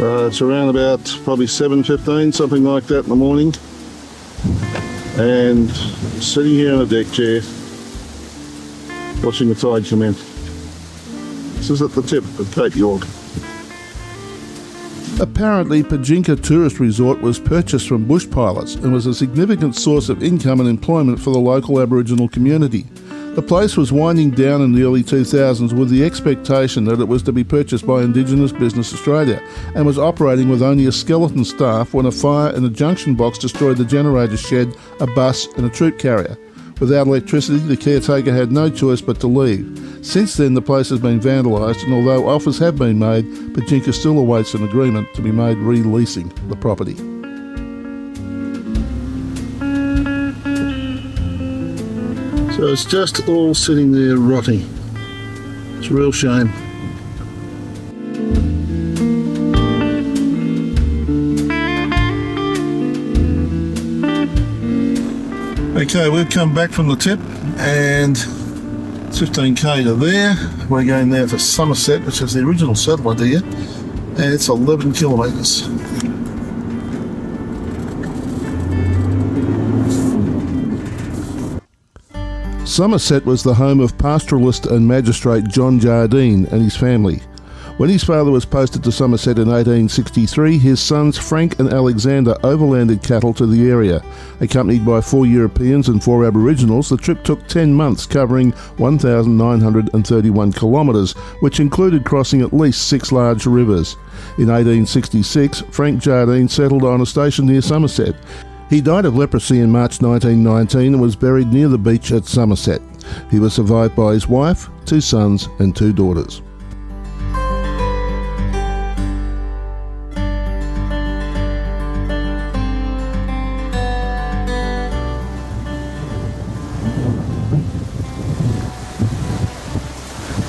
It's around about probably 7:15, something like that in the morning. And sitting here in a deck chair, watching the tide come in. This is at the tip of Cape York. Apparently, Pajinka Tourist Resort was purchased from bush pilots and was a significant source of income and employment for the local Aboriginal community. The place was winding down in the early 2000s with the expectation that it was to be purchased by Indigenous Business Australia and was operating with only a skeleton staff when a fire in a junction box destroyed the generator shed, a bus and a troop carrier. Without electricity, the caretaker had no choice but to leave. Since then, the place has been vandalised, and although offers have been made, Pajinka still awaits an agreement to be made releasing the property. So it's just all sitting there rotting. It's a real shame. Okay, we've come back from the tip and 15k to there. We're going now to Somerset, which is the original settlement here, and it's 11 kilometres. Somerset was the home of pastoralist and magistrate John Jardine and his family. When his father was posted to Somerset in 1863, his sons Frank and Alexander overlanded cattle to the area. Accompanied by 4 Europeans and 4 Aboriginals, the trip took 10 months, covering 1,931 kilometres, which included crossing at least 6 large rivers. In 1866, Frank Jardine settled on a station near Somerset. He died of leprosy in March 1919 and was buried near the beach at Somerset. He was survived by his wife, 2 sons and 2 daughters.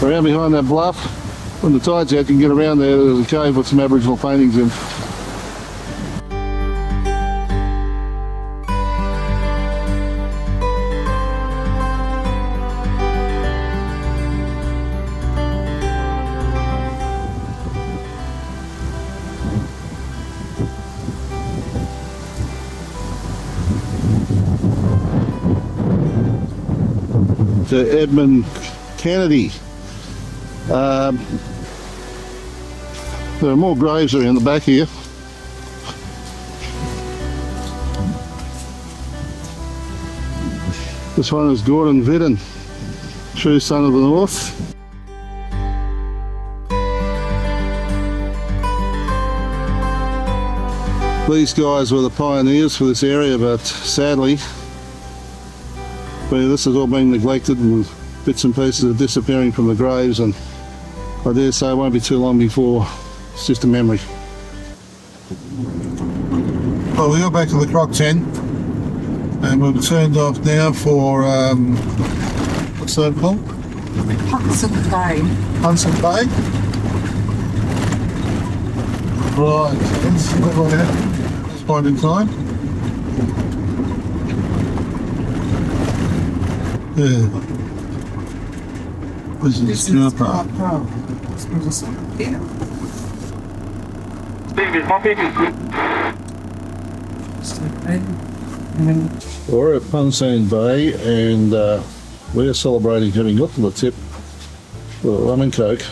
Around behind that bluff, when the tide's out, you can get around there. There's a cave with some Aboriginal paintings in. To Edmund Kennedy. There are more graves around the back here. This one is Gordon Vidden, true son of the North. These guys were the pioneers for this area, but sadly, this has all been neglected and bits and pieces are disappearing from the graves, and I dare say it won't be too long before it's just a memory. Well, we got back to the croc tent and we've turned off now for, what's that called? Punsand Bay. Punsand Bay? Right, let's move on at this point in time. Yeah. This is the part. Yeah. We're at Punsand Bay and we're celebrating having got to the tip with a rum and coke,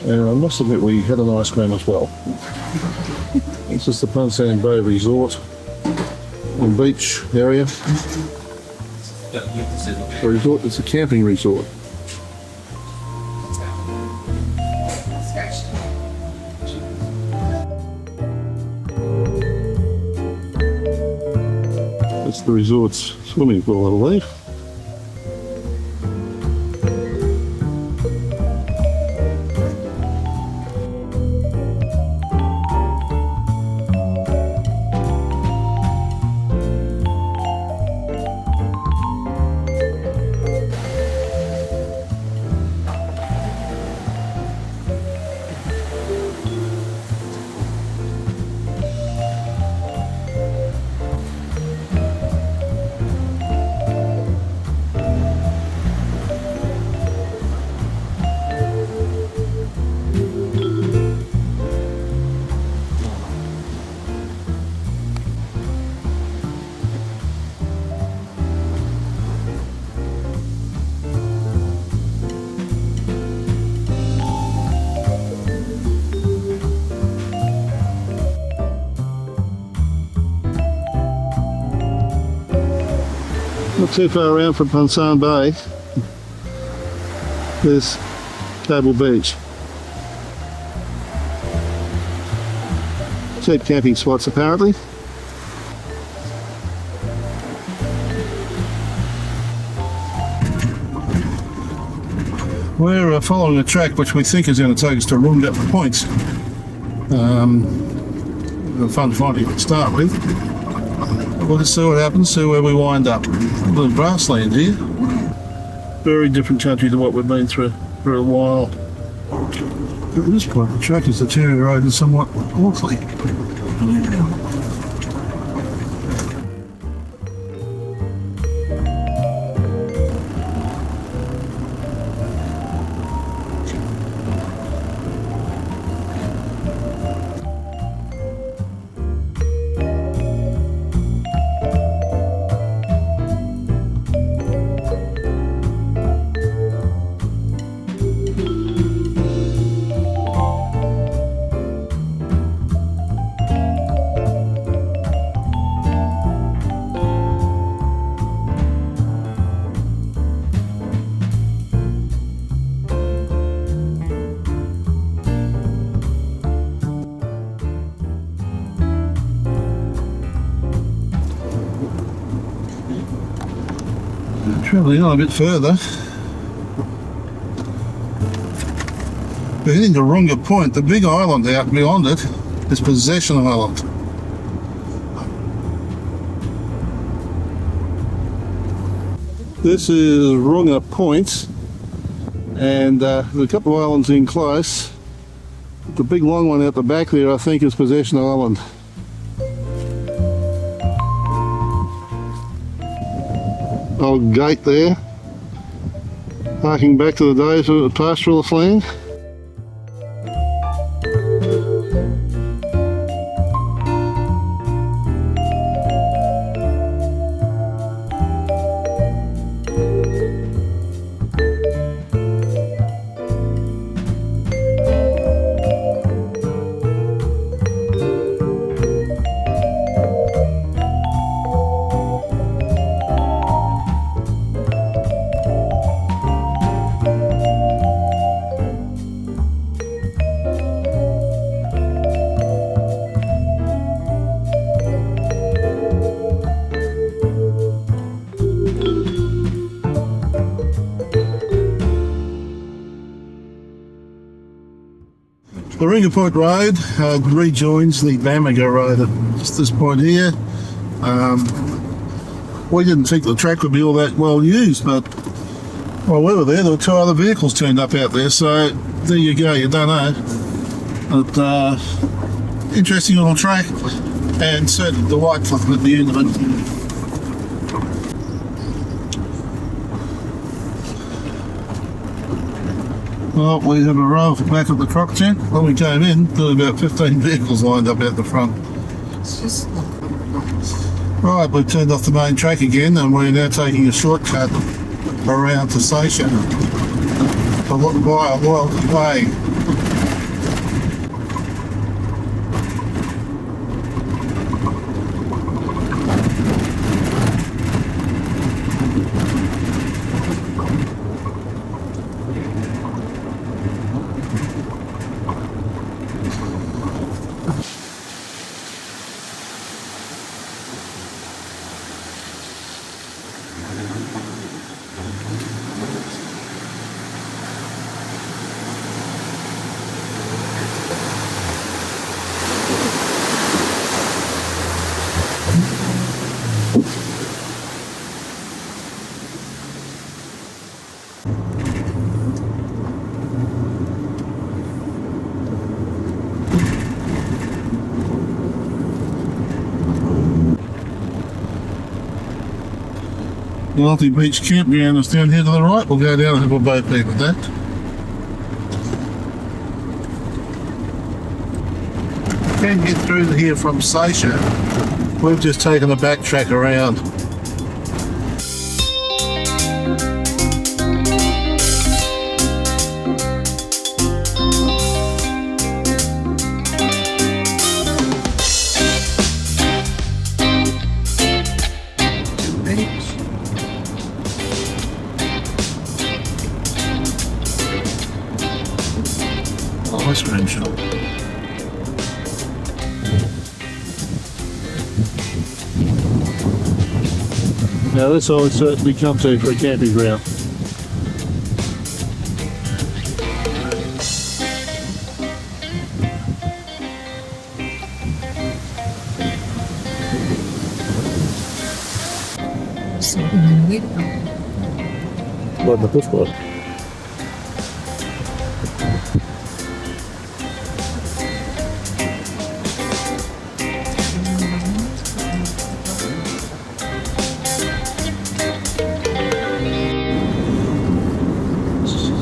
and I must admit we had an ice cream as well. This is the Punsand Bay Resort and beach area. The resort, it's a camping resort. It's the resort's swimming pool, I believe. Not too far around from Punsand Bay. There's Cable Beach. Cheap camping spots apparently. We're following a track which we think is going to take us to Roonga Point. Fun finding to start with. We'll just see what happens, see where we wind up. A little grassland here. Very different country to what we've been through for a while. At this point, the track is deteriorated somewhat awfully. Travelling on a bit further. We're heading to Roonga Point. The big island out beyond it is Possession Island. This is Roonga Point, and there's a couple of islands in close. The big long one out the back there I think is Possession Island. Old gate there, harking back to the days of the pastoralist land. The Roonga Point Road rejoins the Bamega Road at just this point here. We didn't think the track would be all that well used, but while we were there were two other vehicles turned up out there, so there you go, you don't know. But interesting little track, and certainly delightful at the end of it. Well, we have arrived back at the croc tent. When we came in, there were about 15 vehicles lined up out the front. Right, we've turned off the main track again, and we're now taking a shortcut around to Seisia by a wild way. The Muttee Beach campground is down here to the right. We'll go down and have a boat peep at that. Can get through here from Seisia. We've just taken a back track around. ice cream shop. Now this I would certainly come to for a camping ground. Something in the window. What the bush was.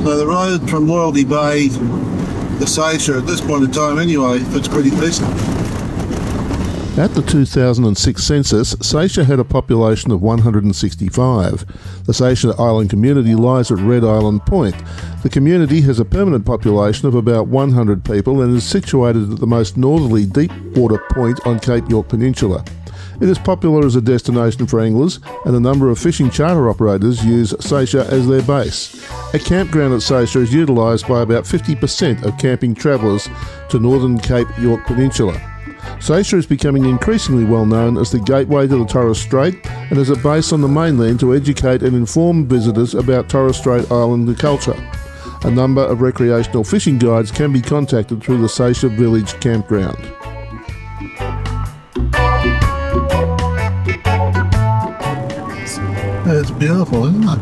So the road from Loyalty Bay to Seisia at this point in time anyway, it's pretty decent. At the 2006 census, Seisia had a population of 165. The Seisia Island community lies at Red Island Point. The community has a permanent population of about 100 people and is situated at the most northerly deep water point on Cape York Peninsula. It is popular as a destination for anglers, and a number of fishing charter operators use Seisia as their base. A campground at Seisia is utilised by about 50% of camping travellers to northern Cape York Peninsula. Seisia is becoming increasingly well known as the gateway to the Torres Strait and as a base on the mainland to educate and inform visitors about Torres Strait Islander culture. A number of recreational fishing guides can be contacted through the Seisia Village campground. It's beautiful, isn't it?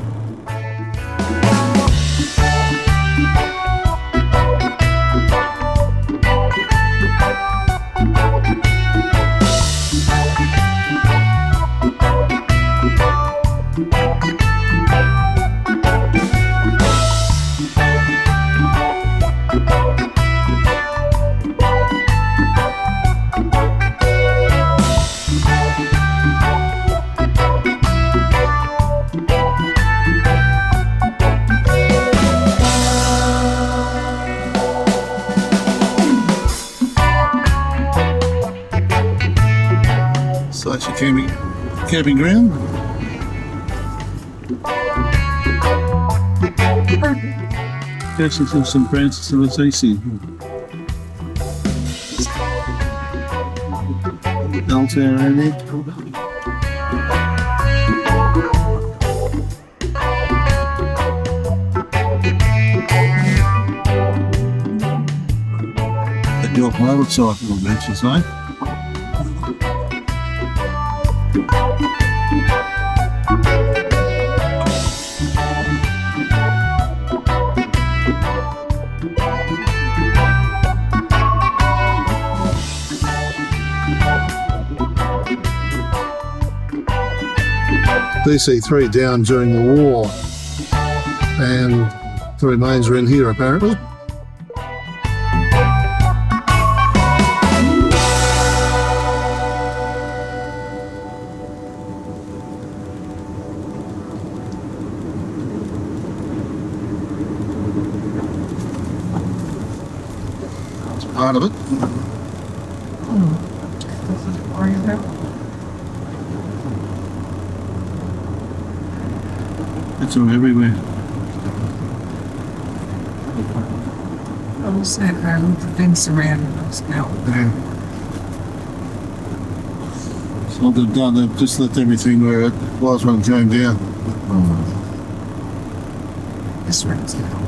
Seisia camping ground. This is St Francis of Assisi. Downtown area. The York motorcycle adventures, eh? DC3 down during the war, and the remains are in here apparently. That's part of it. It's all everywhere. Oh, so the fence around us now. Yeah. So what they've done, they've just left everything where it was when it came down. This one's now.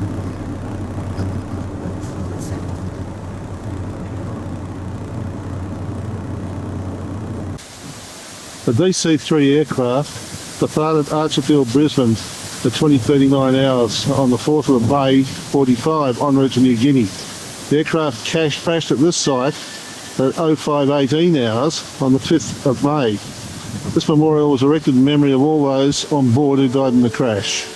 The DC3 aircraft departed Archerfield, Brisbane for 2039 hours on the 4th of May 45 en route to New Guinea. The aircraft crashed at this site at 0518 hours on the 5th of May. This memorial was erected in memory of all those on board who died in the crash.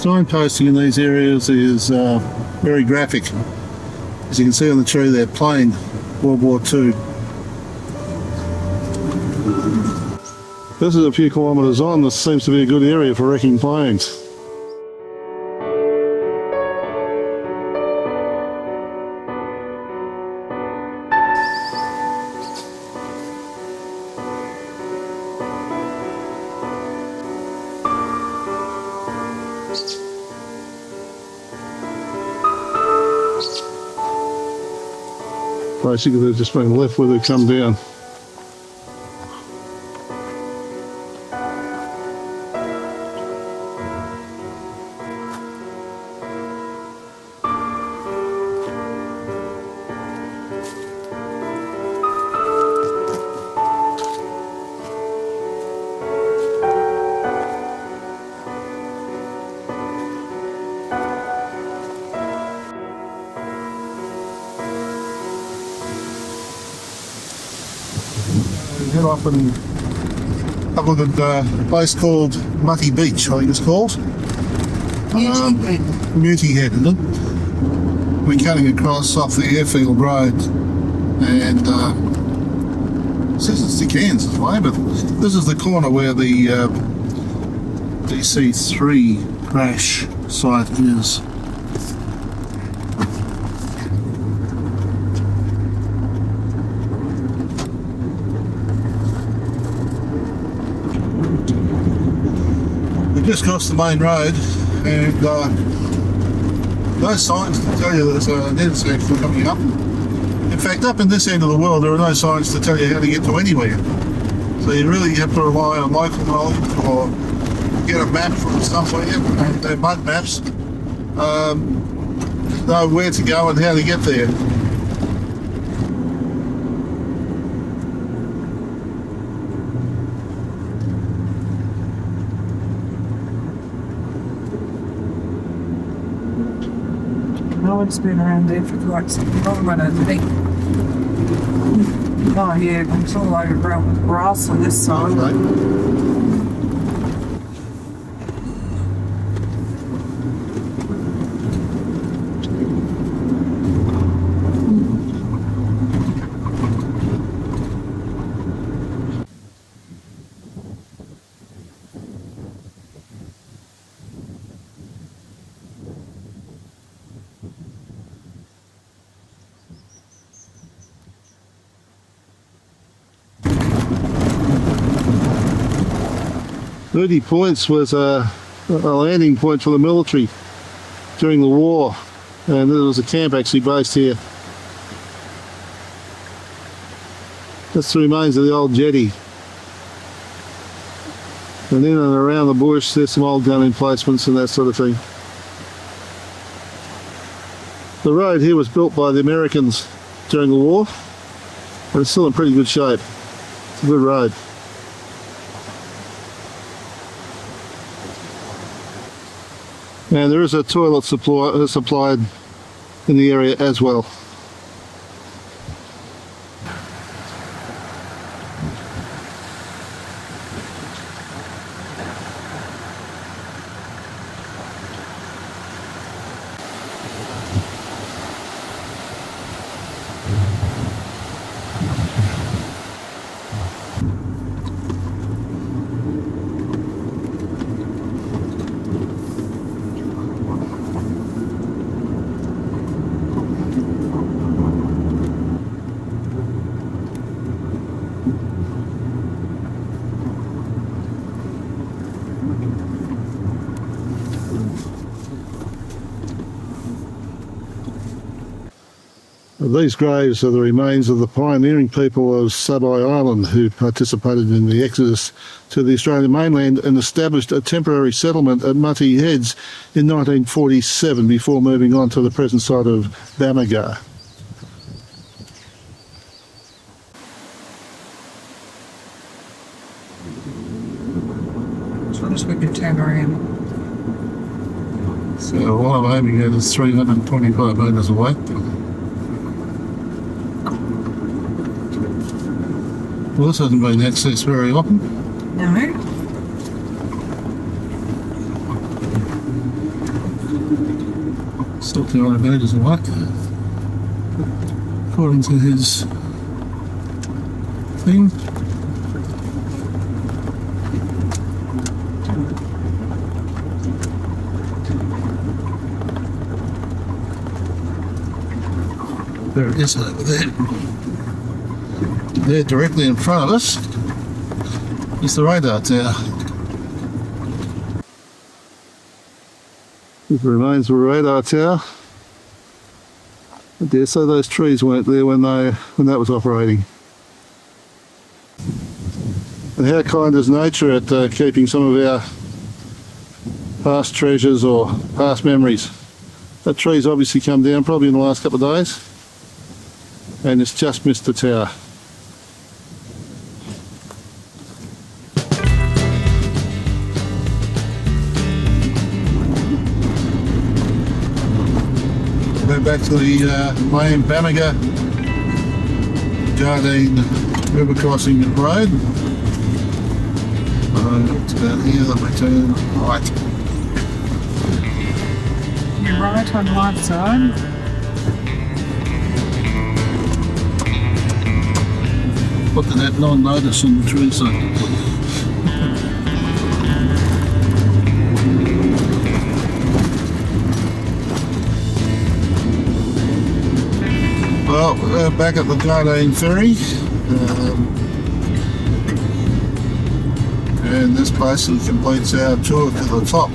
Signposting in these areas is very graphic. As you can see on the tree there, plane, World War II. This is a few kilometres on. This seems to be a good area for wrecking planes. Basically, they've just been left where they've come down. Head off and have a look at a place called Muttee Beach, I think it's called. Muttee Head, isn't it? We're cutting across off the airfield road, and it says it's to Kansas way, but this is the corner where the DC3 Crash Site is. Just crossed the main road, and no signs to tell you there's an intersection coming up. In fact, up in this end of the world, there are no signs to tell you how to get to anywhere. So you really have to rely on local knowledge or get a map from somewhere, they're mud maps, know where to go and how to get there. It's been around there for quite some time, I don't think. Oh yeah, it's all over brown with grass on this side. Okay. Muttee Points was a landing point for the military during the war, and there was a camp actually based here. That's the remains of the old jetty. And in and around the bush there's some old gun emplacements and that sort of thing. The road here was built by the Americans during the war, but it's still in pretty good shape. It's a good road. And there is a toilet supplied in the area as well. These graves are the remains of the pioneering people of Sabai Island who participated in the exodus to the Australian mainland and established a temporary settlement at Muttee Heads in 1947 before moving on to the present site of Bamega. So just we could turn around. So what I'm aiming at is 325 metres away. Well, this hasn't been accessed very often. No. Still too high bad, doesn't like. According to his thing. There it is over there. There, directly in front of us, is the radar tower. This remains the radar tower. I dare say those trees weren't there when that was operating. And how kind is nature at keeping some of our past treasures or past memories. That tree's obviously come down probably in the last couple of days, and it's just missed the tower. Go back to the main Bamega Jardine river crossing road. It's about here that we turn right. You're right on the right side. What did that non-notice on the tree side? Well, we're back at the Jardine Ferry, and this basically completes our tour to the top.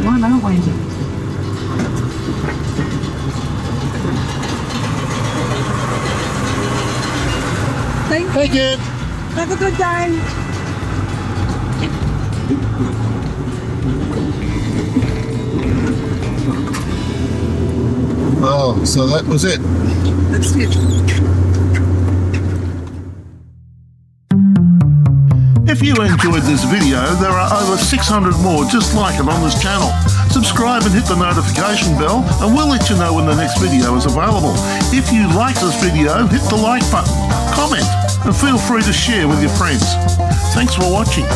Why not waiting? Thank you. Have a good day. Oh, so that was it. That's it. If you enjoyed this video, there are over 600 more just like it on this channel. Subscribe and hit the notification bell and we'll let you know when the next video is available. If you like this video, hit the like button, comment and feel free to share with your friends. Thanks for watching.